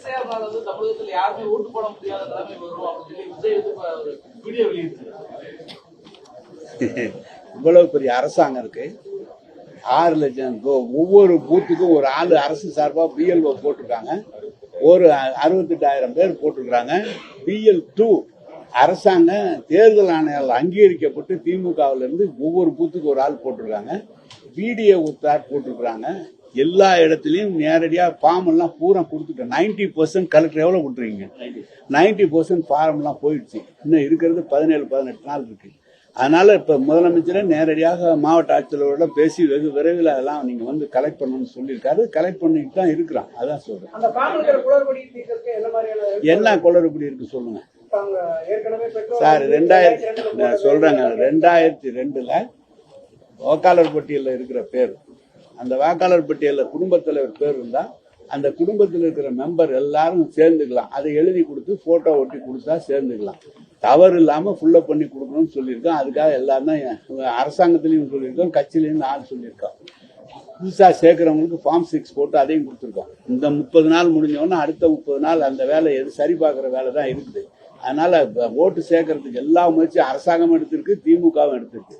SIR வந்து தமிழகத்தில் யாருமே ஓட்டு போட முடியாத நிலைமை வரும் அப்படின்னு சொல்லி விஜய் ஒரு வீடியோ வெளியிட்டு இவ்வளவு பெரிய அரசாங்கம் இருக்கு. 6 லட்சம் ஒவ்வொரு பூத்துக்கும் ஒரு ஆளு அரசு சார்பா பிஎல்ஓ போட்டிருக்காங்க. ஒரு 68,000 பேர் போட்டிருக்காங்க. BL2 அரசாங்க தேர்தல் ஆணையால் அங்கீகரிக்கப்பட்டு திமுகவில் இருந்து ஒவ்வொரு பூத்துக்கு ஒரு ஆள் போட்டிருக்காங்க. BDO உத்தார் போட்டிருக்காங்க. எல்லா இடத்துலயும் நேரடியா ஃபார்ம் எல்லாம் பூரா கொடுத்துட்டோம். 90% கலெக்டர் எவ்வளவு கொடுத்துருக்கீங்க? 90% ஃபார்ம் எல்லாம் போயிடுச்சு. இன்னும் இருக்கிறது 17-18 நாள் இருக்கு. அதனால இப்ப முதலமைச்சரை நேரடியாக மாவட்ட ஆட்சியரோட பேசி வெகு விரைவில் அதெல்லாம் நீங்க வந்து கலெக்ட் பண்ணணும்னு சொல்லியிருக்காரு. கலெக்ட் பண்ணிட்டு தான் இருக்கிறோம். அதான் சொல்றேன். என்ன குளறுபடி இருக்கு சொல்லுங்க சார். 2000 சொல்றாங்க 2002 வாக்காளர் பட்டியலில் இருக்கிற பேர், அந்த வாக்காளர் பட்டியலில் குடும்பத் தலைவர் பேர் இருந்தா அந்த குடும்பத்தில் இருக்கிற மெம்பர் எல்லாரும் சேர்ந்துக்கலாம். அதை எழுதி கொடுத்து போட்டோ ஒட்டி கொடுத்தா சேர்ந்துக்கலாம். தவறு இல்லாம ஃபுல்லப் பண்ணி கொடுக்கணும்னு சொல்லியிருக்கோம். அதுக்காக எல்லாரும் தான் அரசாங்கத்திலையும் சொல்லியிருக்கோம், கட்சியிலையும் ஆள் சொல்லியிருக்கோம். புதுசா சேர்க்கிறவங்களுக்கு ஃபார்ம் 6 போட்டு அதையும் கொடுத்துருக்கோம். இந்த 30 நாள் முடிஞ்சோன்னா அடுத்த 30 நாள் அந்த வேலை எது சரி பார்க்குற வேலை தான் இருக்குது. அதனால ஓட்டு சேர்க்கறதுக்கு எல்லா முயற்சியும் அரசாங்கம் எடுத்திருக்கு, திமுகவும் எடுத்திருக்கு.